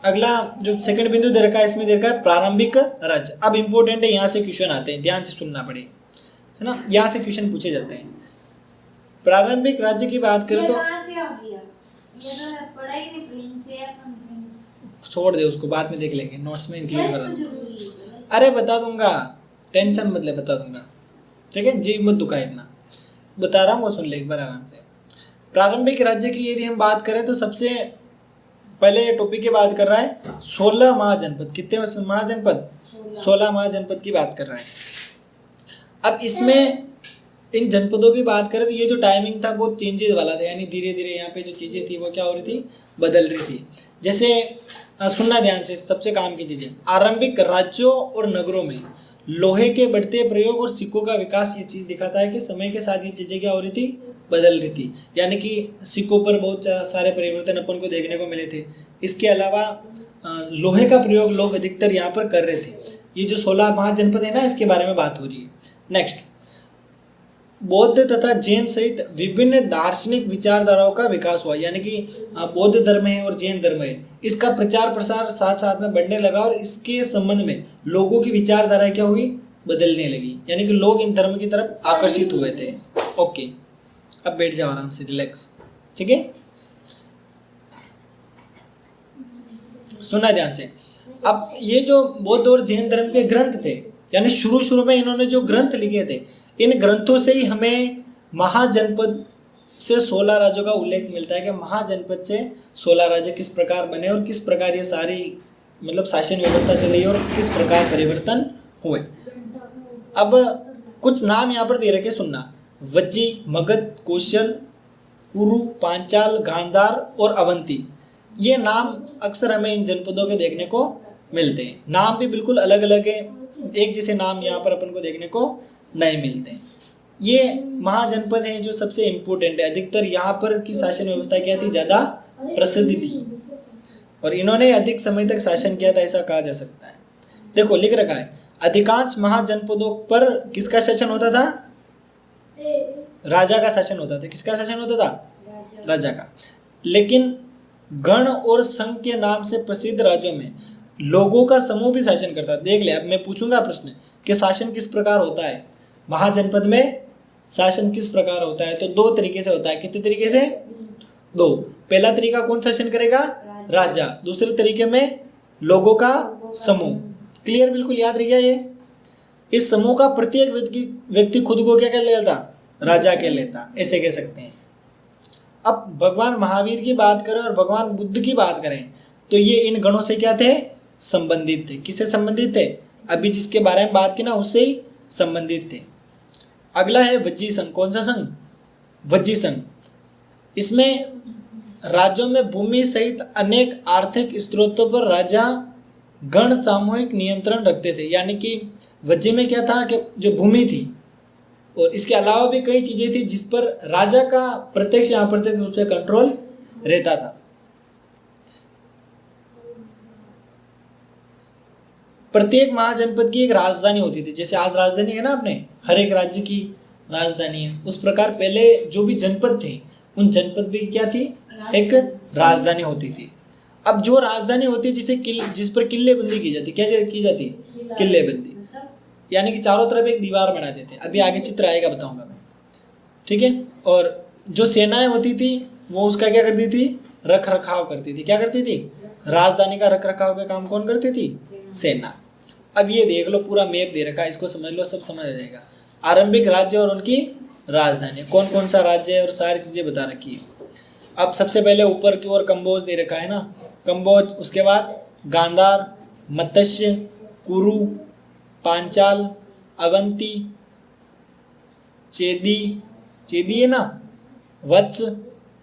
अगला जो सेकंड बिंदु दे रखा है, इसमें दे रखा है प्रारंभिक राज्य। अब इंपॉर्टेंट है, यहाँ से क्वेश्चन आते हैं, ध्यान से सुनना पड़े, है ना, यहाँ से क्वेश्चन पूछे जाते हैं। प्रारंभिक राज्य की बात करें तो छोड़ दे उसको, बाद में देख लेंगे, नोट्स में इंक्लूड करा। अरे बता दूंगा, टेंशन मत ले, बता दूंगा, ठीक है, जी मत दुखा इतना, बता रहा हूँ, वो सुन ले एक बार आराम से। प्रारंभिक राज्य की यदि हम बात करें तो सबसे पहले टॉपिक की बात कर रहा है 16 महाजनपद। कितने महाजनपद? 16 महाजनपद की बात कर रहा है। अब इसमें इन जनपदों की बात करें तो ये जो टाइमिंग था बहुत चेंजेस वाला था, यानी धीरे धीरे यहाँ पे जो चीज़ें थी वो क्या हो रही थी, बदल रही थी। जैसे सुनना ध्यान से, सबसे काम की चीज़ें, आरंभिक राज्यों और नगरों में लोहे के बढ़ते प्रयोग और सिक्कों का विकास ये चीज़ दिखाता है कि समय के साथ ये चीज़ें क्या हो रही थी, बदल रही थी, यानी कि सिक्कों पर बहुत सारे परिवर्तन अपन को देखने को मिले थे। इसके अलावा लोहे का प्रयोग लोग अधिकतर यहाँ पर कर रहे थे। ये जो 16 महाजनपद है ना, इसके बारे में बात हो रही है। नेक्स्ट, बौद्ध तथा जैन सहित विभिन्न दार्शनिक विचारधाराओं का विकास हुआ, यानी कि बौद्ध धर्म है और जैन धर्म है, इसका प्रचार प्रसार साथ साथ में बढ़ने लगा और इसके संबंध में लोगों की विचारधारा क्या हुई, बदलने लगी, यानी कि लोग इन धर्म की तरफ आकर्षित हुए थे। ओके, अब बैठ जाओ आराम से, रिलैक्स, ठीक है, सुना ध्यान से। अब ये जो बौद्ध और जैन धर्म के ग्रंथ थे, यानी शुरू में इन्होंने जो ग्रंथ लिखे थे, इन ग्रंथों से ही हमें महाजनपद से 16 राज्यों का उल्लेख मिलता है कि महाजनपद से 16 राज्य किस प्रकार बने और किस प्रकार ये सारी मतलब शासन व्यवस्था चली और किस प्रकार परिवर्तन हुए। अब कुछ नाम यहाँ पर दे रखे, सुनना, वज्जी, मगध, कौशल, कुरु, पांचाल, गांधार और अवंती, ये नाम अक्सर हमें इन जनपदों के देखने को मिलते हैं। नाम भी बिल्कुल अलग अलग है, एक जैसे नाम यहाँ पर अपन को देखने को नहीं मिलते। ये महाजनपद हैं जो सबसे इम्पोर्टेंट है, अधिकतर यहाँ पर की शासन व्यवस्था क्या थी, ज़्यादा प्रसिद्धि थी और इन्होंने अधिक समय तक शासन किया था, ऐसा कहा जा सकता है। देखो लिख रखा है, अधिकांश महाजनपदों पर किसका शासन होता था, राजा का शासन होता था। किसका शासन होता था, राजा का। लेकिन गण और संघ के नाम से प्रसिद्ध राज्यों में लोगों का समूह भी शासन करता है। देख ले, अब मैं पूछूंगा प्रश्न कि शासन किस प्रकार होता है, महाजनपद में शासन किस प्रकार होता है, तो 2 तरीके से होता है। कितने तरीके से, 2। पहला तरीका कौन शासन करेगा, राजा। दूसरे तरीके में लोगों का समूह। क्लियर, बिल्कुल याद रह गया ये। इस समूह का प्रत्येक व्यक्ति खुद को क्या कह लेता, राजा कह लेता, ऐसे कह सकते हैं। अब भगवान महावीर की बात करें और भगवान बुद्ध की बात करें तो ये इन गणों से क्या थे, संबंधित थे। किससे संबंधित थे, अभी जिसके बारे में बात की ना, उससे ही संबंधित थे। अगला है वज्जी संघ। कौन सा संघ, वज्जी संघ। इसमें राज्यों में भूमि सहित अनेक आर्थिक स्रोतों पर राजा गण सामूहिक नियंत्रण रखते थे, यानी कि वज्जी में क्या था कि जो भूमि थी और इसके अलावा भी कई चीजें थी जिस पर राजा का प्रत्यक्ष या अप्रत्यक्ष रूप से कंट्रोल रहता था। प्रत्येक महाजनपद की एक राजधानी होती थी, जैसे आज राजधानी है ना अपने, हर एक राज्य की राजधानी है, उस प्रकार पहले जो भी जनपद थे उन जनपद भी क्या थी, एक राजधानी होती थी। अब जो राजधानी होती है जिस पर किल्लेबंदी की जाती, क्या की जाती, किल्लेबंदी, यानी कि चारों तरफ एक दीवार बना देते। अभी आगे चित्र आएगा, बताऊंगा मैं, ठीक है। और जो सेनाएं होती थी वो उसका क्या करती थी, रख रखाव करती थी। क्या करती थी, राजधानी का रख रखाव का काम कौन करती थी, सेना। अब ये देख लो, पूरा मैप दे रखा है, इसको समझ लो, सब समझ आ जाएगा। आरंभिक राज्य और उनकी राजधानी, कौन कौन सा राज्य है और सारी चीज़ें बता रखी है। अब सबसे पहले ऊपर की ओर कंबोज दे रखा है ना, कंबोज, उसके बाद गांधार, मत्स्य, कुरु, पांचाल, अवंती, चेदी है ना, वत्स,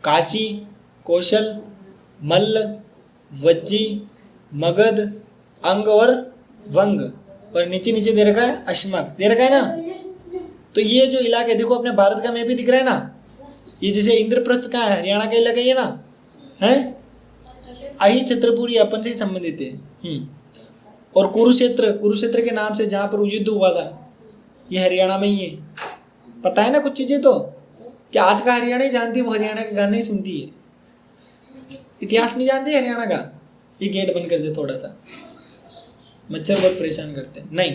काशी, कौशल, मल्ल, वज्जी, मगध, अंग और वंग, और नीचे नीचे दे रखा है अश्मक, दे रखा है ना। तो ये जो इलाके देखो, अपने भारत का मैप भी दिख रहा है ना, ये जैसे इंद्रप्रस्थ का है, हरियाणा का इलाका ये ना है, आई छत्रपुर, ये अपन से ही संबंधित है। और कुरुक्षेत्र के नाम से जहाँ पर युद्ध हुआ था, ये हरियाणा में ही है। पता है ना कुछ चीज़ें, तो क्या आज का हरियाणा ही जानती है, वो हरियाणा के गाने ही सुनती है, इतिहास नहीं जानती हरियाणा का, ये गेट बंद कर दे थोड़ा सा, मच्छर बहुत परेशान करते हैं। नहीं,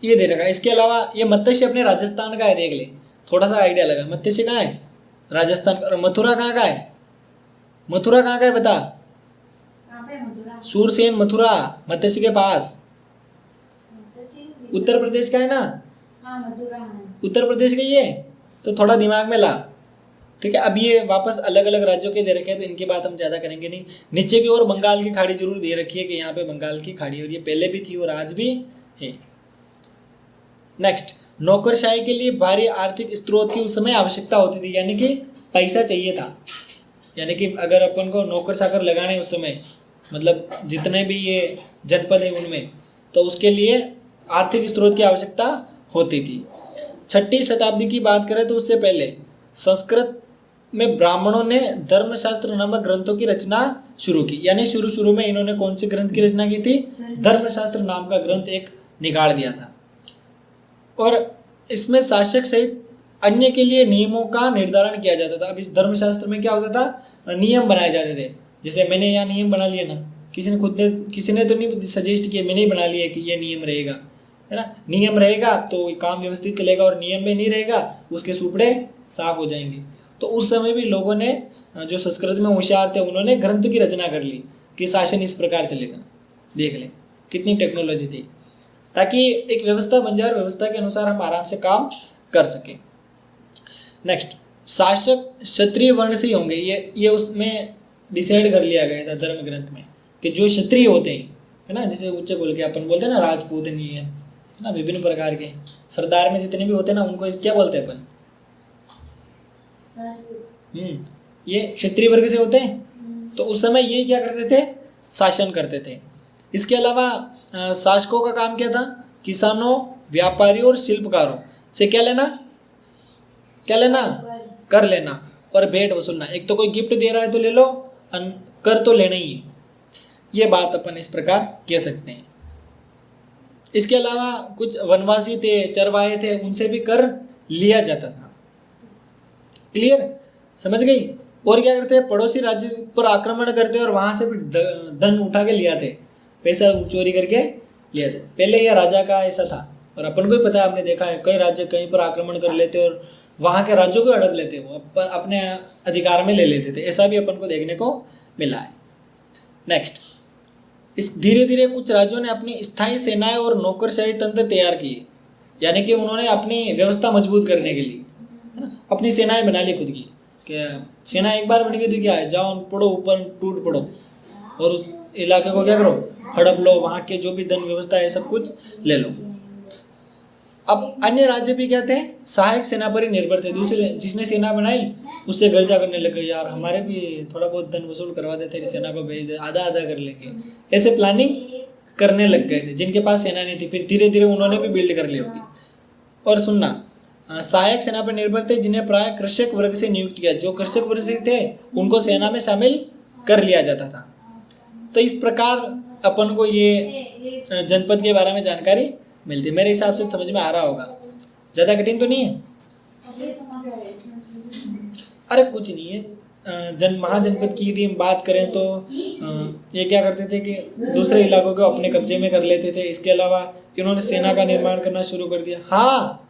ये दे रखा है। इसके अलावा ये मत्स्य अपने राजस्थान का है, देख ले, थोड़ा सा आइडिया लगा। मत्स्य कहाँ है? राजस्थान का। और मथुरा कहाँ का है? मथुरा कहाँ का है बता? सूरसेन मथुरा, मत्स्य के पास। उत्तर प्रदेश का है ना? उत्तर प्रदेश का ये, तो थोड़ा दिमाग में ला। ठीक है, अब ये वापस अलग अलग राज्यों के दे रखे हैं, तो इनकी बात हम ज़्यादा करेंगे नहीं। नीचे की ओर बंगाल की खाड़ी जरूर दे रखी है कि यहाँ पे बंगाल की खाड़ी, और ये पहले भी थी और आज भी है। नेक्स्ट, नौकरशाही के लिए भारी आर्थिक स्रोत की उस समय आवश्यकता होती थी, यानी कि पैसा चाहिए था। यानी कि अगर अपन को नौकर चाकर लगाने उस समय, मतलब जितने भी ये जनपद है उनमें, तो उसके लिए आर्थिक स्रोत की आवश्यकता होती थी। 6ठी शताब्दी की बात करें तो उससे पहले संस्कृत में ब्राह्मणों ने धर्मशास्त्र नामक ग्रंथों की रचना शुरू की। यानी शुरू में इन्होंने कौन से ग्रंथ की रचना की थी? धर्मशास्त्र नाम का ग्रंथ एक निकाल दिया था, और इसमें शासक सहित अन्य के लिए नियमों का निर्धारण किया जाता था। अब इस धर्मशास्त्र में क्या होता था? नियम बनाए जाते थे। जैसे मैंने यहाँ नियम बना लिया ना, किसी ने तो नहीं सजेस्ट किया, मैंने ही बना लिया कि ये नियम रहेगा, है ना। नियम रहेगा तो काम व्यवस्थित चलेगा, और नियम में नहीं रहेगा उसके सुपड़े साफ हो जाएंगे। तो उस समय भी लोगों ने, जो संस्कृत में होशियार थे, उन्होंने ग्रंथ की रचना कर ली कि शासन इस प्रकार चलेगा। देख लें कितनी टेक्नोलॉजी थी, ताकि एक व्यवस्था बन जाए और व्यवस्था के अनुसार हम आराम से काम कर सकें। नेक्स्ट, शासक क्षत्रिय वर्ण से ही होंगे। ये उसमें डिसाइड कर लिया गया था धर्म ग्रंथ में कि जो क्षत्रिय होते हैं, है ना, जैसे उच्च कुल के अपन बोलते हैं ना, राजपूत नहीं है ना, विभिन्न प्रकार के सरदार में जितने भी होते हैं ना, उनको क्या बोलते हैं अपन? ये क्षत्रिय वर्ग से होते हैं। तो उस समय ये क्या करते थे? शासन करते थे। इसके अलावा शासकों का काम क्या था? किसानों, व्यापारियों और शिल्पकारों से क्या लेना? कर लेना और भेंट वसूलना। एक तो कोई गिफ्ट दे रहा है तो ले लो, कर तो लेना ही है। ये बात अपन इस प्रकार कह सकते हैं। इसके अलावा कुछ वनवासी थे, चरवाहे थे, उनसे भी कर लिया जाता था। क्लियर, समझ गई? और क्या करते हैं? पड़ोसी राज्य पर आक्रमण करते और वहां से भी धन उठा के ले आते, पैसा चोरी करके ले आते। पहले यह राजा का ऐसा था, और अपन को ही पता है, आपने देखा है कई राज्य कहीं पर आक्रमण कर लेते और वहां के राज्यों को हड़प लेते, वो अपने अधिकार में ले लेते थे। ऐसा भी अपन को देखने को मिला है। नेक्स्ट, इस धीरे धीरे कुछ राज्यों ने अपनी स्थायी सेनाएं और नौकरशाही तंत्र तैयार किए, यानी कि उन्होंने अपनी व्यवस्था मजबूत करने के लिए, है ना, अपनी सेनाएं बना ली खुद की। क्या सेना एक बार बन गई तो क्या है, जाओ पड़ो ऊपर, टूट पड़ो और उस इलाके को क्या करो, हड़प लो, वहाँ के जो भी धन व्यवस्था है सब कुछ ले लो। अब अन्य राज्य भी क्या थे? सहायक सेना पर ही निर्भर थे। दूसरे जिसने सेना बनाई उससे गर्जा करने लगे, यार हमारे भी थोड़ा बहुत धन वसूल करवा दे, तेरी सेना को भेज दे, आधा आधा कर लेंगे। ऐसे प्लानिंग करने लग गए थे जिनके पास सेना नहीं थी। फिर धीरे धीरे उन्होंने भी बिल्ड कर ली होगी। और सुनना, सहायक सेना पर निर्भर थे जिन्हें प्राय कृषक वर्ग से नियुक्त किया। जो कृषक वर्ग से थे उनको सेना में शामिल कर लिया जाता था। तो इस प्रकार अपन को ये जनपद के बारे में जानकारी मिलती है। मेरे हिसाब से समझ में आ रहा होगा, ज़्यादा कठिन तो नहीं है। अरे कुछ नहीं है। महाजनपद की यदि हम बात करें तो ये क्या करते थे कि दूसरे इलाकों को अपने कब्जे में कर लेते थे। इसके अलावा इन्होंने सेना का निर्माण करना शुरू कर दिया। हाँ,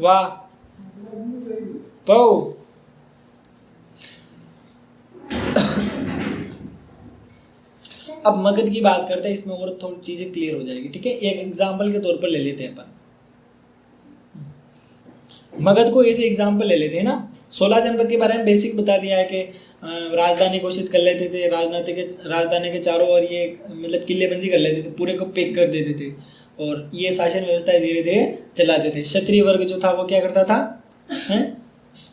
वाह पाओ। अब मगध की बात करते हैं, इसमें और थोड़ी चीजें क्लियर हो जाएगी। ठीक है, एक एग्जाम्पल के तौर पर ले लेते हैं अपन। मगध को ऐसे एग्जाम्पल ले लेते हैं ना। 16 जनपद के बारे में बेसिक बता दिया है कि राजधानी घोषित कर लेते थे, राजधानी के चारों ओर ये मतलब किलेबंदी कर लेते थे, पूरे को पैक कर देते थे, और ये शासन व्यवस्था धीरे धीरे चलाते थे। क्षत्रिय वर्ग जो था वो क्या करता था,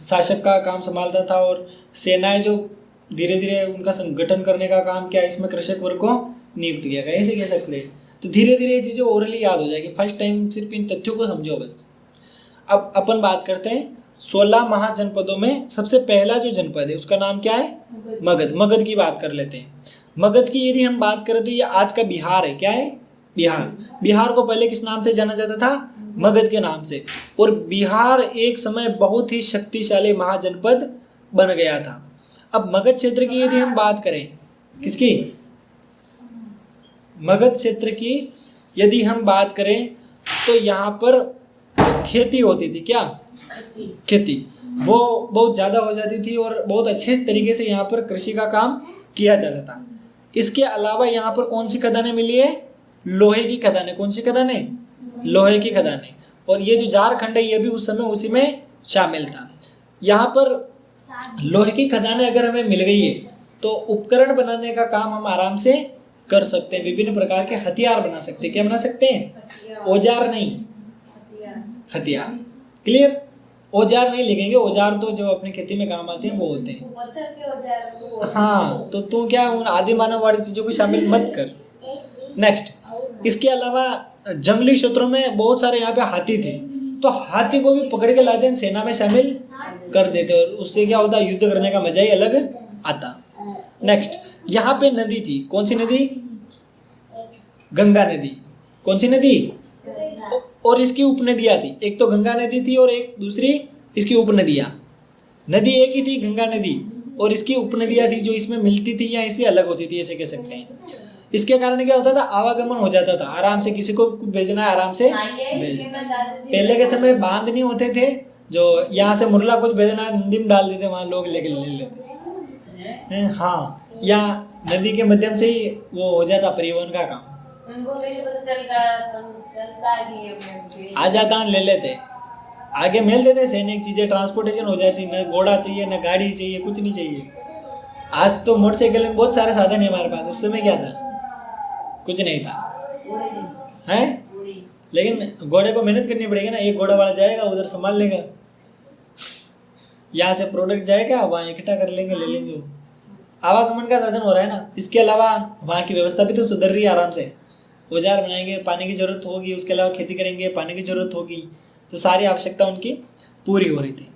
शासक का काम संभालता था, और सेनाएं जो धीरे धीरे उनका संगठन करने का काम क्या, इसमें कृषक वर्ग को नियुक्त किया गया, ऐसे कह सकते हैं। तो धीरे धीरे ये चीज़ें ओरली याद हो जाएगी। फर्स्ट टाइम सिर्फ इन तथ्यों को समझो बस। अब अपन बात करते हैं 16 महाजनपदों में सबसे पहला जो जनपद है उसका नाम क्या है? मगध। मगध की बात कर लेते हैं। मगध की यदि हम बात करें तो ये आज का बिहार है। क्या है? बिहार। बिहार को पहले किस नाम से जाना जाता था? मगध के नाम से। और बिहार एक समय बहुत ही शक्तिशाली महाजनपद बन गया था। अब मगध क्षेत्र की यदि हम बात करें, किसकी, मगध क्षेत्र की यदि हम बात करें तो यहाँ पर खेती होती थी, क्या खेती, वो बहुत ज़्यादा हो जाती थी और बहुत अच्छे तरीके से यहाँ पर कृषि का काम किया जाता था। इसके अलावा यहाँ पर कौन सी खदानें मिली है, लोहे की खदानें। कौन सी खदानें, लोहे की खदानें। और ये जो झारखंड है ये भी उस समय उसी में शामिल था। यहाँ पर लोहे की खदानें अगर हमें मिल गई है तो उपकरण बनाने का काम हम आराम से कर सकते हैं, विभिन्न प्रकार के हथियार बना सकते हैं। क्या बना सकते हैं, औजार नहीं, हथियार। क्लियर, औजार नहीं लिखेंगे, औजार तो जो अपनी खेती में काम आते हैं वो होते हैं, पत्थर के औजार। हाँ, तो तू क्या उन आदि मानव वाली चीजों को शामिल मत कर। नेक्स्ट, इसके अलावा जंगली क्षेत्रों में बहुत सारे यहाँ पे हाथी थे, तो हाथी को भी पकड़ के लाते हैं, सेना में शामिल कर देते, और उससे क्या होता, युद्ध करने का मजा ही अलग आता। नेक्स्ट, यहाँ पे नदी थी, कौन सी नदी, गंगा नदी। कौन सी नदी, और इसकी उपनदियाँ थी, एक तो गंगा नदी थी और एक दूसरी इसकी उपनदियाँ। नदी एक ही थी गंगा नदी, और इसकी उपनदियाँ थी जो इसमें मिलती थी या इससे अलग होती थी, ऐसे कह सकते हैं। इसके कारण क्या होता था, आवागमन हो जाता था, आराम से किसी को भेजना है आराम से भेज। पहले के समय बांध नहीं होते थे, जो यहाँ से मुरला कुछ भेजना है नदी में डाल देते, वहाँ लोग लेके ले लेते, हाँ, या नदी के माध्यम से ही वो हो जाता परिवहन का काम। उनको कैसे पता चलता कि आ जाता ले लेते, आगे मेल देते, सैनिक चीजें ट्रांसपोर्टेशन हो जाती, न घोड़ा चाहिए न गाड़ी चाहिए, कुछ नहीं चाहिए। आज तो मोटरसाइकिल में बहुत सारे साधन है हमारे पास, उस समय क्या था, कुछ नहीं था, हैं? लेकिन घोड़े को मेहनत करनी पड़ेगी ना, एक घोड़ा वाला जाएगा उधर संभाल लेगा, यहाँ से प्रोडक्ट जाएगा वहाँ इकट्ठा कर लेंगे, ले लेंगे। आवागमन का साधन हो रहा है ना। इसके अलावा वहाँ की व्यवस्था भी तो सुधर रही है, आराम से औजार बनाएंगे, पानी की जरूरत होगी, उसके अलावा खेती करेंगे, पानी की जरूरत होगी, तो सारी आवश्यकता उनकी पूरी हो रही थी।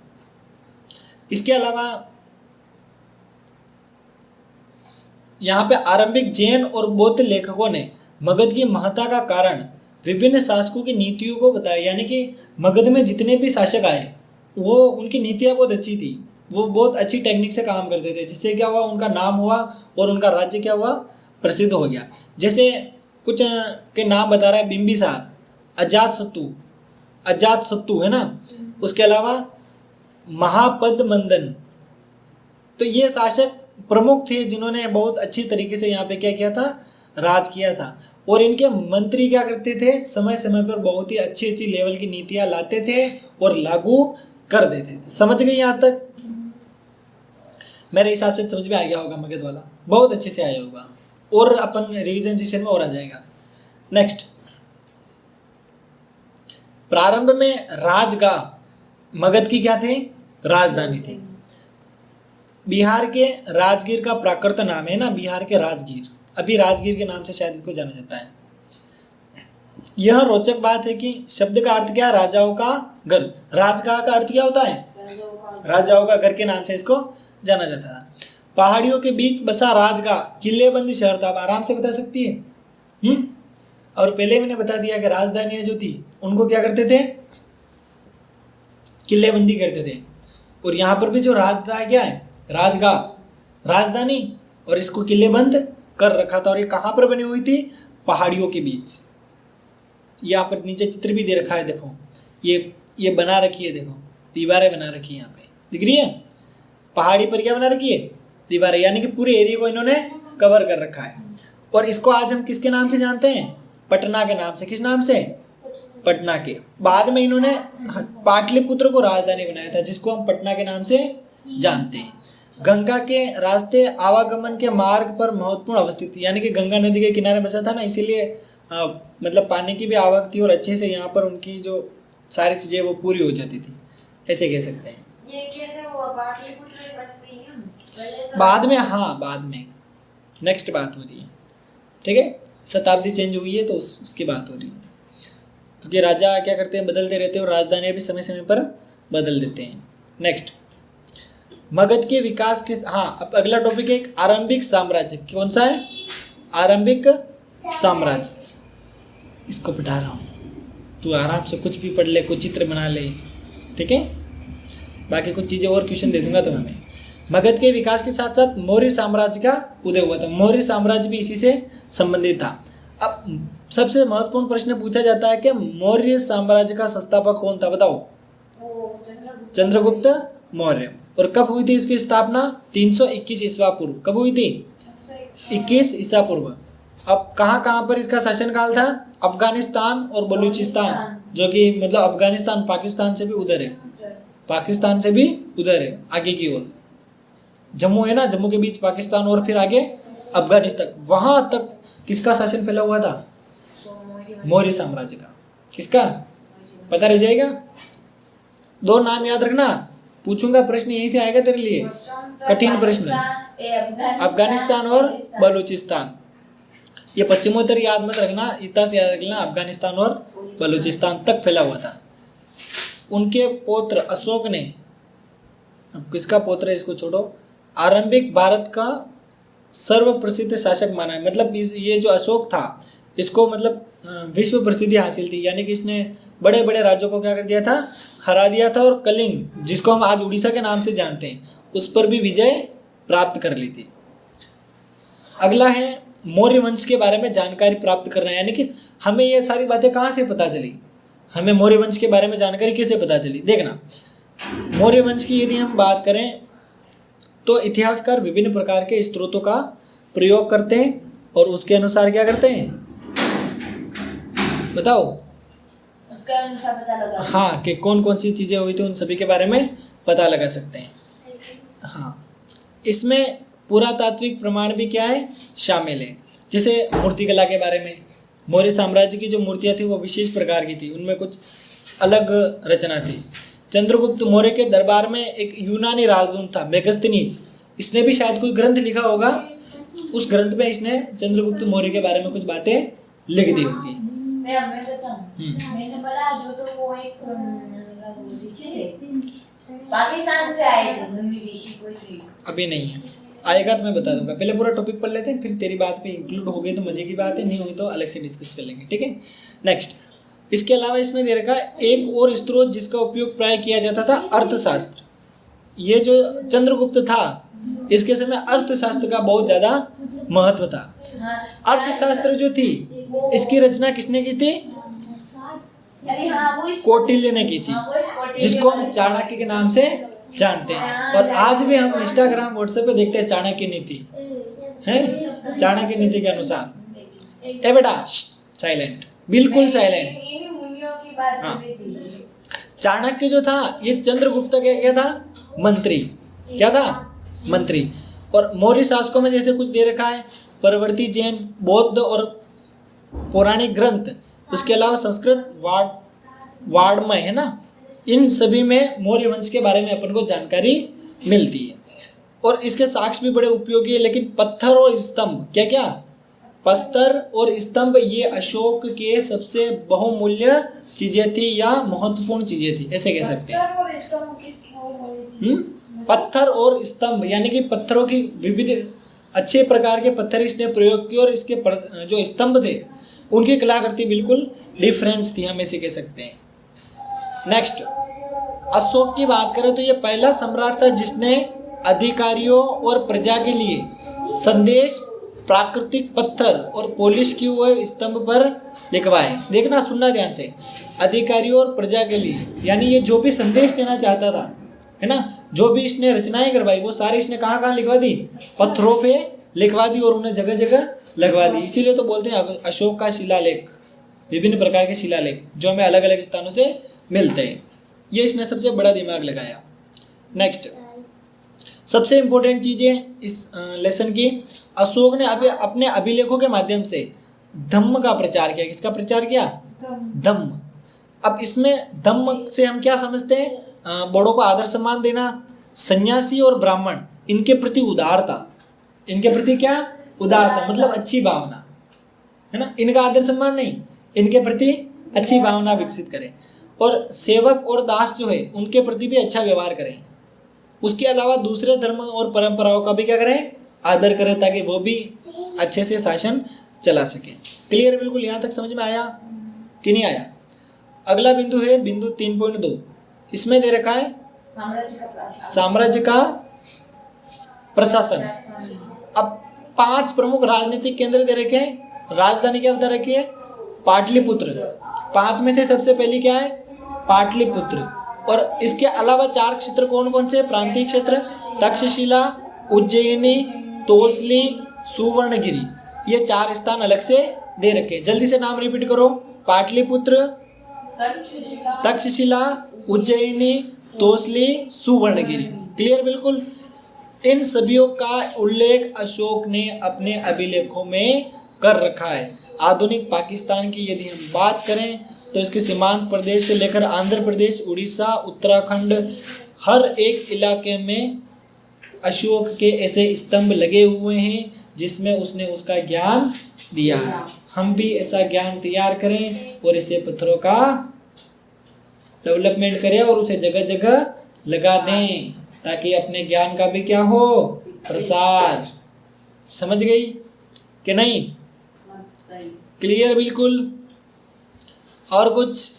इसके अलावा यहाँ पे आरंभिक जैन और बौद्ध लेखकों ने मगध की महत्ता का कारण विभिन्न शासकों की नीतियों को बताया, यानी कि मगध में जितने भी शासक आए वो उनकी नीतियाँ बहुत अच्छी थी, वो बहुत अच्छी टेक्निक से काम करते थे, जिससे क्या हुआ, उनका नाम हुआ और उनका राज्य क्या हुआ, प्रसिद्ध हो गया। जैसे कुछ के नाम बता रहा है, बिंबिसार, अजातशत्रु है ना, उसके अलावा महापद्मनंदन, तो ये शासक प्रमुख थे जिन्होंने बहुत अच्छी तरीके से यहाँ पे क्या किया था, राज किया था। और इनके मंत्री क्या करते थे, समय समय पर बहुत ही अच्छी अच्छी लेवल की नीतियाँ लाते थे और लागू कर देते थे। समझ गए यहाँ तक? मेरे हिसाब से समझ में आ गया होगा, मगध वाला बहुत अच्छे से आया होगा, और अपन रिवीजन सेशन में और आ जाएगा। नेक्स्ट, प्रारंभ में राजगाह मगध की क्या थे, राजधानी थी। बिहार के राजगीर का प्राकृत नाम है ना, बिहार के राजगीर, अभी राजगीर के नाम से शायद इसको जाना जाता है। यह रोचक बात है कि शब्द का अर्थ क्या है, राजाओं का घर। राजगाह का अर्थ क्या होता है, राजाओं का घर के नाम से इसको जाना जाता था। पहाड़ियों के बीच बसा राजगाह किलेबंद शहर था। आप आराम से बता सकती है। और पहले मैंने बता दिया कि राजधानियां जो थी उनको क्या करते थे, किलेबंदी करते थे। और यहाँ पर भी जो राजगाह क्या है, राजगाह, राजधानी, और इसको किलेबंद कर रखा था। और ये कहाँ पर बनी हुई थी, पहाड़ियों के बीच। यहाँ पर नीचे चित्र भी दे रखा है, देखो ये बना रखी है, देखो दीवारें बना रखी है, यहाँ पे दिख रही है। पहाड़ी पर क्या बना रखी है, दीवारें, यानी कि पूरे एरिया को इन्होंने कवर कर रखा है। और इसको आज हम किसके नाम से जानते हैं, पटना के नाम से। किस नाम से, पटना के। बाद में इन्होंने पाटलिपुत्र को राजधानी बनाया था, जिसको हम पटना के नाम से जानते हैं। गंगा के रास्ते आवागमन के मार्ग पर महत्वपूर्ण अवस्थित थी, यानी कि गंगा नदी के किनारे बसा था ना, इसीलिए मतलब पानी की भी आवक थी और अच्छे से यहाँ पर उनकी जो सारी चीज़ें वो पूरी हो जाती थी, ऐसे कह सकते हैं। ये कैसे हुआ, पाटलिपुत्र बन गई है तो बाद में, हाँ बाद में, नेक्स्ट बात हो रही है, ठीक है। शताब्दी चेंज हुई है तो उसकी बात हो रही है, क्योंकि राजा क्या करते हैं, बदलते रहते हैं, और राजधानियाँ भी समय समय पर बदल देते हैं। नेक्स्ट, मगध के विकास के, हाँ अब अगला टॉपिक है आरंभिक साम्राज्य। कौन सा है, आरंभिक साम्राज्य। इसको पढ़ा रहा हूँ, तू आराम से कुछ भी पढ़ ले, कुछ चित्र बना ले, ठीक है। बाकी कुछ चीज़ें और क्वेश्चन दे दूंगा तुम्हें मैं। मगध के विकास के साथ साथ मौर्य साम्राज्य का उदय हुआ था। मौर्य साम्राज्य भी इसी से संबंधित था। अब सबसे महत्वपूर्ण प्रश्न पूछा जाता है कि मौर्य साम्राज्य का संस्थापक कौन था, बताओ। वो चंद्रगुप्त चंद्रगुप्त मौर्य। और कब हुई थी इसकी स्थापना? 321 ईस्वा पूर्व। कब हुई थी? 21 ईसा पूर्व। अब कहाँ पर इसका शासनकाल था? अफगानिस्तान और बलूचिस्तान, जो कि मतलब अफगानिस्तान पाकिस्तान से भी उधर है, पाकिस्तान से भी उधर है आगे की ओर। जम्मू है ना, जम्मू के बीच पाकिस्तान और फिर आगे अफगानिस्तान, वहां तक किसका शासन फैला हुआ था? मौर्य साम्राज्य का। किसका पता रह जाएगा? 2 नाम याद रखना, पूछूंगा प्रश्न यहीं से आएगा तेरे लिए, कठिन प्रश्न। अफगानिस्तान और बलूचिस्तान, ये पश्चिमोत्तर याद मत रखना, इतिहास याद रखना। अफगानिस्तान और बलूचिस्तान तक फैला हुआ था। उनके पौत्र अशोक ने, अब किसका पौत्र है इसको छोड़ो, आरंभिक भारत का सर्व प्रसिद्ध शासक माना है। मतलब ये जो अशोक था, इसको मतलब विश्व प्रसिद्धि हासिल थी, यानी कि इसने बड़े बड़े राज्यों को क्या कर दिया था? हरा दिया था। और कलिंग, जिसको हम आज उड़ीसा के नाम से जानते हैं, उस पर भी विजय प्राप्त कर ली थी। अगला है मौर्य वंश के बारे में जानकारी प्राप्त करना है, यानी कि हमें ये सारी बातें कहाँ से पता चली, हमें मौर्य वंश के बारे में जानकारी कैसे पता चली। देखना, मौर्य वंश की यदि हम बात करें तो इतिहासकार विभिन्न प्रकार के स्रोतों का प्रयोग करते हैं और उसके अनुसार क्या करते हैं, बताओ। उसके अनुसार पता लगा। हाँ, कि कौन कौन सी चीज़ें हुई थी, उन सभी के बारे में पता लगा सकते हैं। हाँ, इसमें पुरातात्विक प्रमाण भी क्या है, शामिल है। जैसे मूर्तिकला के बारे में, मौर्य साम्राज्य की जो मूर्तियाँ थी वो विशेष प्रकार की थी, उनमें कुछ अलग रचना थी। चंद्रगुप्त मौर्य के दरबार में एक यूनानी राजदूत था मेगस्थनीज, इसने भी शायद कोई ग्रंथ लिखा होगा। उस ग्रंथ में इसने चंद्रगुप्त मौर्य के बारे में कुछ बातें लिख दी होगी। मैंने बोला जो तो वो एक ऋषि थे, पाकिस्तान से आए थे, मुनि ऋषि कोई थे। अभी नहीं है, आएगा तो मैं बता दूंगा। पहले पूरा टॉपिक पढ़ लेते हैं, फिर तेरी बात पे इंक्लूड हो गई तो मजे की बात है, नहीं हुई तो अलग से डिस्कस कर लेंगे, ठीक है। नेक्स्ट, इसके अलावा इसमें दे रखा है एक और स्रोत जिसका उपयोग प्राय किया जाता था, अर्थशास्त्र। ये जो चंद्रगुप्त था, इसके समय अर्थशास्त्र का बहुत ज़्यादा महत्व था। अर्थशास्त्र जो थी, इसकी रचना किसने की थी? कौटिल्य ने की थी, जिसको हम चाणक्य के नाम से जानते हैं। और आज भी हम इंस्टाग्राम व्हाट्सएप पे देखते हैं चाणक्य नीति है, चाणक्य नीति के अनुसार। ए बेटा साइलेंट, बिल्कुल साइलेंट। इन्हीं मुनियों की बात कर रही थी। चाणक्य जो था, ये चंद्रगुप्त का क्या था? मंत्री। क्या था? मंत्री। और मौर्य शासकों में जैसे कुछ दे रखा है, परवर्ती जैन, बौद्ध और पौराणिक ग्रंथ, उसके अलावा संस्कृत वाङ्मय है ना, इन सभी में मौर्य वंश के बारे में अपन को जानकारी मिलती है। और इसके साक्ष्य भी बड़े उपयोगी है। लेकिन पत्थर और स्तंभ, क्या क्या? पत्थर और स्तंभ, ये अशोक के सबसे बहुमूल्य चीजें थी या महत्वपूर्ण चीजें थी, ऐसे कह सकते हैं। पत्थर और स्तंभ, यानी कि पत्थरों की विविध अच्छे प्रकार के पत्थर इसने प्रयोग किए, और इसके जो स्तंभ थे उनकी कलाकृति बिल्कुल डिफरेंस थी, हम ऐसे कह सकते हैं। नेक्स्ट, अशोक की बात करें तो ये पहला सम्राट था जिसने अधिकारियों और प्रजा के लिए संदेश प्राकृतिक पत्थर और पॉलिश किए हुए स्तंभ पर लिखवाए। देखना, सुनना ध्यान से, अधिकारियों और प्रजा के लिए, यानी ये जो भी संदेश देना चाहता था, है ना, जो भी इसने रचनाएं करवाई वो सारी इसने कहाँ कहाँ लिखवा दी? पत्थरों पे लिखवा दी, और उन्हें जगह जगह लगवा दी। इसीलिए तो बोलते हैं अशोक का शिलालेख, विभिन्न प्रकार के शिलालेख जो हमें अलग अलग स्थानों से मिलते हैं। ये इसने सबसे बड़ा दिमाग लगाया। नेक्स्ट, सबसे इम्पोर्टेंट चीज़ें इस लेसन की, अशोक ने अपने अभिलेखों के माध्यम से धम्म का प्रचार किया। किसका प्रचार किया? धम्म। अब इसमें धम्म से हम क्या समझते हैं? बड़ों को आदर सम्मान देना, सन्यासी और ब्राह्मण, इनके प्रति उदारता। इनके प्रति क्या? उदारता, मतलब अच्छी भावना, है ना। इनका आदर सम्मान नहीं, इनके प्रति अच्छी भावना विकसित करें। और सेवक और दास जो है उनके प्रति भी अच्छा व्यवहार करें। उसके अलावा दूसरे धर्म और परंपराओं का भी क्या करें? आदर करें, ताकि वो भी अच्छे से शासन चला सके। क्लियर? बिल्कुल यहाँ तक समझ में आया कि नहीं आया? अगला बिंदु है बिंदु 3.2। इसमें दे रखा है साम्राज्य का प्रशासन। अब 5 प्रमुख राजनीतिक केंद्र दे रखे हैं, राजधानी क्या बता रखी है, पाटलिपुत्र। 5 में से सबसे पहली क्या है, पाटलिपुत्र। और इसके अलावा 4 क्षेत्र कौन कौन से, प्रांतीय क्षेत्र, तक्षशिला, उज्जैनी, तोसली, सुवर्णगिरी, ये 4 स्थान अलग से दे रखे। जल्दी से नाम रिपीट करो, पाटलिपुत्र, तक्षशिला, उज्जैनी, तोसली, सुवर्णगिरी। क्लियर बिल्कुल। इन सभीयों का उल्लेख अशोक ने अपने अभिलेखों में कर रखा है। आधुनिक पाकिस्तान की यदि हम बात करें तो इसके सीमांत प्रदेश से लेकर आंध्र प्रदेश, उड़ीसा, उत्तराखंड, हर एक इलाके में अशोक के ऐसे स्तंभ लगे हुए हैं जिसमें उसने उसका ज्ञान दिया है। हम भी ऐसा ज्ञान तैयार करें और ऐसे पत्थरों का डेवलपमेंट करें और उसे जगह जगह लगा दें ताकि अपने ज्ञान का भी क्या हो, प्रसार। समझ गई कि नहीं? क्लियर बिल्कुल। और कुछ?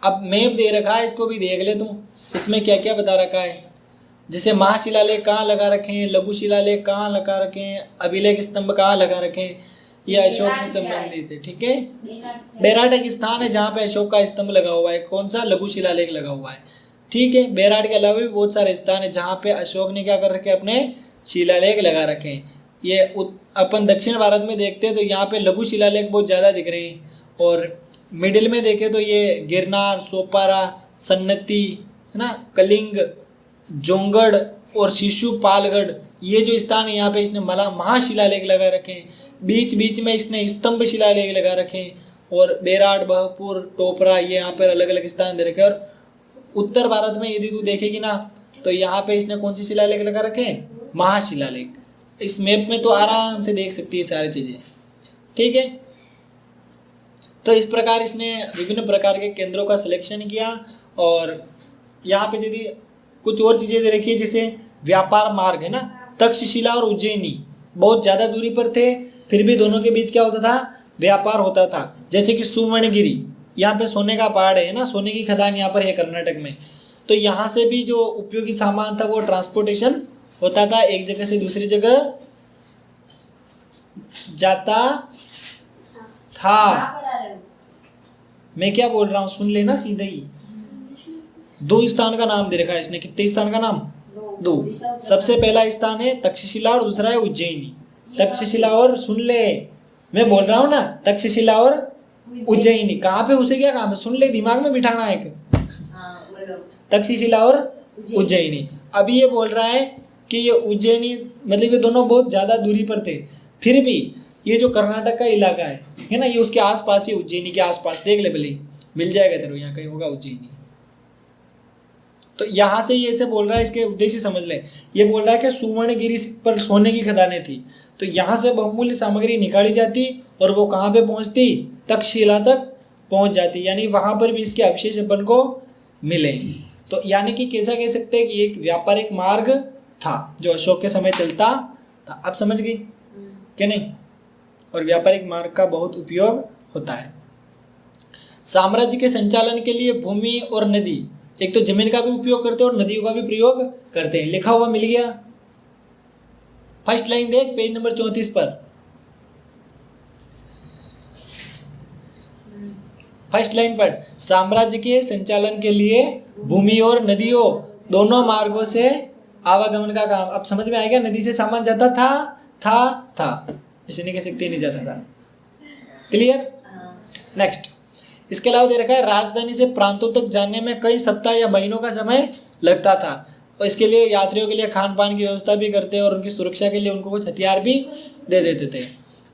अब मैप दे रखा है, इसको भी देख ले तू, इसमें क्या क्या बता रखा है। जैसे महाशिलालेख कहाँ लगा रखे हैं, लघु शिलालेख कहाँ लगा रखे हैं, अभिलेख स्तंभ कहाँ लगा रखे हैं, ये अशोक से संबंधित है। ठीक है। बेराट एक स्थान है जहाँ पे अशोक का स्तंभ लगा हुआ है। कौन सा? लघु शिलालेख लगा हुआ है। ठीक है। बेराट के अलावा भी बहुत सारे स्थान है जहाँ पे अशोक ने क्या कर रखे, अपने शिलालेख लगा रखे हैं। ये अपन दक्षिण भारत में देखते हैं तो यहाँ पे लघु शिलालेख बहुत ज़्यादा दिख रहे हैं, और मिडिल में देखें तो ये गिरनार, सोपारा, सन्नति, है ना, कलिंग, जोंगढ़ और शिशुपालगढ़, ये जो स्थान है यहाँ पे इसने महाशिलालेख लगा रखे हैं। बीच बीच में इसने स्तंभ शिलालेख लगा रखे हैं, और बेराट, बहपुर, टोपरा, ये यहाँ पर अलग अलग स्थान दे रखे हैं। और उत्तर भारत में यदि तू देखेगी ना तो यहाँ पे इसने कौन सी शिलालेख लगा रखे हैं? महाशिलालेख। इस मैप में तो आराम से देख सकती है सारी चीज़ें। ठीक है। तो इस प्रकार इसने विभिन्न प्रकार के केंद्रों का सिलेक्शन किया, और यहाँ पे यदि कुछ और चीज़ें दे रखी है, जैसे व्यापार मार्ग है ना, तक्षशिला और उज्जैनी बहुत ज़्यादा दूरी पर थे, फिर भी दोनों के बीच क्या होता था, व्यापार होता था। जैसे कि सुवर्णगिरी, यहाँ पे सोने का पहाड़ है ना, सोने की खदान यहाँ पर है कर्नाटक में, तो यहाँ से भी जो उपयोगी सामान था वो ट्रांसपोर्टेशन होता था, एक जगह से दूसरी जगह जाता था। मैं क्या बोल रहा हूँ सुन लेना सीधा ही। 2 स्थान का नाम दे रखा है इसने। कितने स्थान का नाम? 2। सबसे पहला स्थान है तक्षशिला और दूसरा है उज्जैनी। तक्षशिला और, सुन ले मैं बोल रहा हूँ ना, तक्षशिला और उज्जैनी। कहाँ पे उसे क्या काम है, सुन ले, दिमाग में बिठाना है। तक्षशिला और उज्जैनी। अभी ये बोल रहा है कि ये उज्जैनी, मतलब ये दोनों बहुत ज़्यादा दूरी पर थे, फिर भी ये जो कर्नाटक का इलाका है ना, ये उसके आसपास ही, उज्जैनी के आसपास, देख ले भले मिल जाएगा तेरे, यहाँ कहीं होगा उज्जैनी। तो यहाँ से ये ऐसे बोल रहा है, इसके उद्देश्य समझ ले। ये बोल रहा है कि सुवर्णगिरी पर सोने की खदानें थी, तो यहाँ से बहुमूल्य सामग्री निकाली जाती और वो कहाँ पे पहुँचती, तक्षशिला तक पहुँच जाती, यानी वहाँ पर भी इसके अवशेष अपन को मिले। तो यानी कि कैसा कह सकते हैं कि एक व्यापारिक मार्ग था जो अशोक के समय चलता था। अब समझ गई क्या नहीं? और व्यापारिक मार्ग का बहुत उपयोग होता है। साम्राज्य के संचालन के लिए भूमि और नदी, एक तो जमीन का भी उपयोग करते हैं और नदियों का भी प्रयोग करते हैं। लिखा हुआ मिल गया, फर्स्ट लाइन देख, पेज नंबर 34 पर। फर्स्ट लाइन पर, साम्राज्य के संचालन के लिए भूमि और नदियों दोनों मार्गों से आवागमन का काम। अब समझ में आएगा, नदी से सामान जाता था, इसे नहीं कह सकते नहीं जाता था। क्लियर? नेक्स्ट, इसके अलावा दे रखा है राजधानी से प्रांतों तक जाने में कई सप्ताह या महीनों का समय लगता था, और इसके लिए यात्रियों के लिए खान पान की व्यवस्था भी करते और उनकी सुरक्षा के लिए उनको कुछ हथियार भी दे देते थे।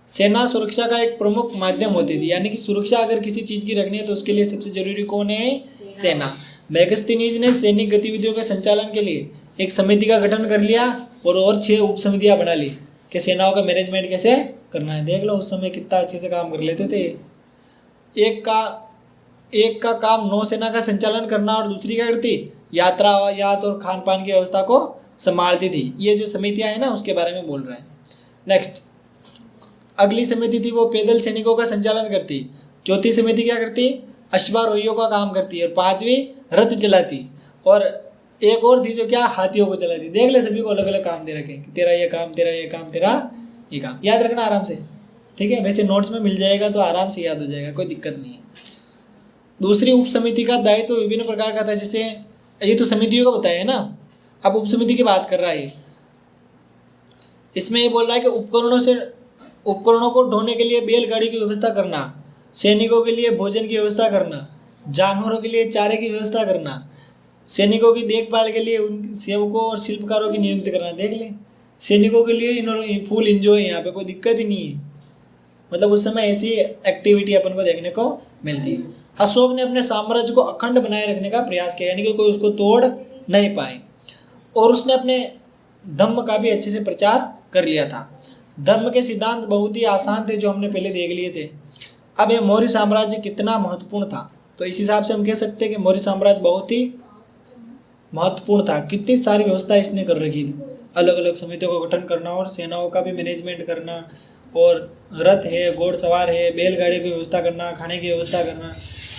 सेना सुरक्षा का एक प्रमुख माध्यम होती थी, यानी कि सुरक्षा अगर किसी चीज़ की रखनी है तो उसके लिए सबसे जरूरी कौन है? सेना। मेगस्थनीज ने सैनिक गतिविधियों के संचालन के लिए एक समिति का गठन कर लिया और 6 उप समितियाँ बना ली कि सेनाओं का मैनेजमेंट कैसे करना है। देख लो उस समय कितना अच्छे से काम कर लेते थे। एक का काम नौसेना का संचालन करना और दूसरी क्या करती, यातायात और खान पान की व्यवस्था को संभालती थी। ये जो समितियाँ हैं ना उसके बारे में बोल रहे हैं। नेक्स्ट, अगली समिति थी वो पैदल सैनिकों का संचालन करती। चौथी समिति क्या करती, अश्वारोहियों का काम करती है। और 5वीं रथ चलाती। और एक और थी जो क्या, हाथियों को चलाती। देख ले, सभी को अलग अलग काम दे रखे हैं कि तेरा ये काम, तेरा ये काम, तेरा ये काम, याद रखना आराम से, ठीक है। वैसे नोट्स में मिल जाएगा तो आराम से याद हो जाएगा, कोई दिक्कत नहीं है। दूसरी उप समिति का दायित्व विभिन्न प्रकार का था, जैसे ये तो समितियों का बताया है ना, अब उप समिति की बात कर रहा है। इसमें ये बोल रहा है कि उपकरणों को ढोने के लिए बैलगाड़ी की व्यवस्था करना, सैनिकों के लिए भोजन की व्यवस्था करना, जानवरों के लिए चारे की व्यवस्था करना, सैनिकों की देखभाल के लिए उन सेवकों और शिल्पकारों की नियुक्ति करना। देख ले, सैनिकों के लिए इन्होंने फुल इंजॉय, यहाँ पे कोई दिक्कत ही नहीं है। मतलब उस समय ऐसी एक्टिविटी अपन को देखने को मिलती है। अशोक ने अपने साम्राज्य को अखंड बनाए रखने का प्रयास किया, यानी कि कोई उसको तोड़ नहीं पाए, और उसने अपने धम्म का भी अच्छे से प्रचार कर लिया था। धर्म के सिद्धांत बहुत ही आसान थे, जो हमने पहले देख लिए थे। अब ये मौर्य साम्राज्य कितना महत्वपूर्ण था, तो इस हिसाब से हम कह सकते हैं कि मौर्य साम्राज्य बहुत ही महत्वपूर्ण था। कितनी सारी व्यवस्था इसने कर रखी थी, अलग अलग समितियों का गठन करना और सेनाओं का भी मैनेजमेंट करना, और रथ है, घोड़सवार है, बैलगाड़ी की व्यवस्था करना, खाने की व्यवस्था करना।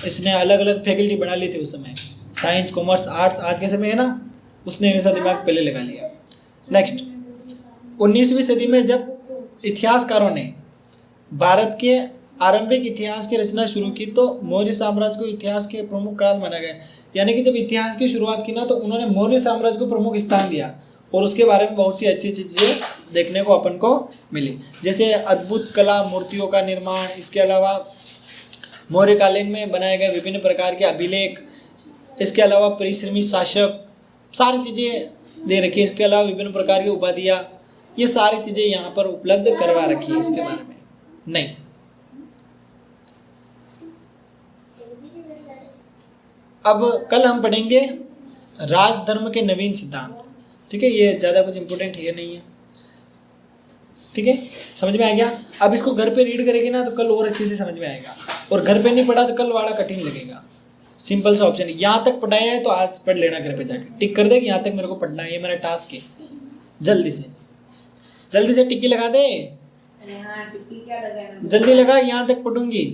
इसने अलग अलग फैकल्टी बना ली थी उस समय, साइंस, कॉमर्स, आर्ट्स। आज के समय है ना, उसने वैसा दिमाग पहले लगा लिया। नेक्स्ट, 19वीं सदी में जब इतिहासकारों ने भारत के आरंभिक इतिहास की रचना शुरू की, तो मौर्य साम्राज्य को इतिहास के प्रमुख काल माना गया। यानी कि जब इतिहास की शुरुआत की ना, तो उन्होंने मौर्य साम्राज्य को प्रमुख स्थान दिया, और उसके बारे में बहुत सी अच्छी अच्छी चीज़ें देखने को अपन को मिली, जैसे अद्भुत कला मूर्तियों का निर्माण। इसके अलावा मौर्य कालीन में बनाए गए विभिन्न प्रकार के अभिलेख, इसके अलावा परिश्रमी शासक, सारी चीज़ें दे रखी है। इसके अलावा विभिन्न प्रकार की उपाधियाँ, ये सारी चीज़ें यहाँ पर उपलब्ध करवा रखी है। इसके बारे में नहीं, अब कल हम पढ़ेंगे राजधर्म के नवीन सिद्धांत, ठीक है। ये ज़्यादा कुछ इंपॉर्टेंट है नहीं है, ठीक है, समझ में आ गया। अब इसको घर पे रीड करेंगे ना, तो कल और अच्छे से समझ में आएगा, और घर पे नहीं पढ़ा तो कल वाला कठिन लगेगा। सिंपल सा ऑप्शन है, यहाँ तक पढ़ाया है तो आज पढ़ लेना, घर पे जाके टिक कर दे कि यहाँ तक मेरे को पढ़ना है, ये मेरा टास्क है। जल्दी से टिक्की लगा दे, अरे हाँ, टिक्की क्या लगाना? जल्दी लगा, यहाँ तक पढ़ूंगी।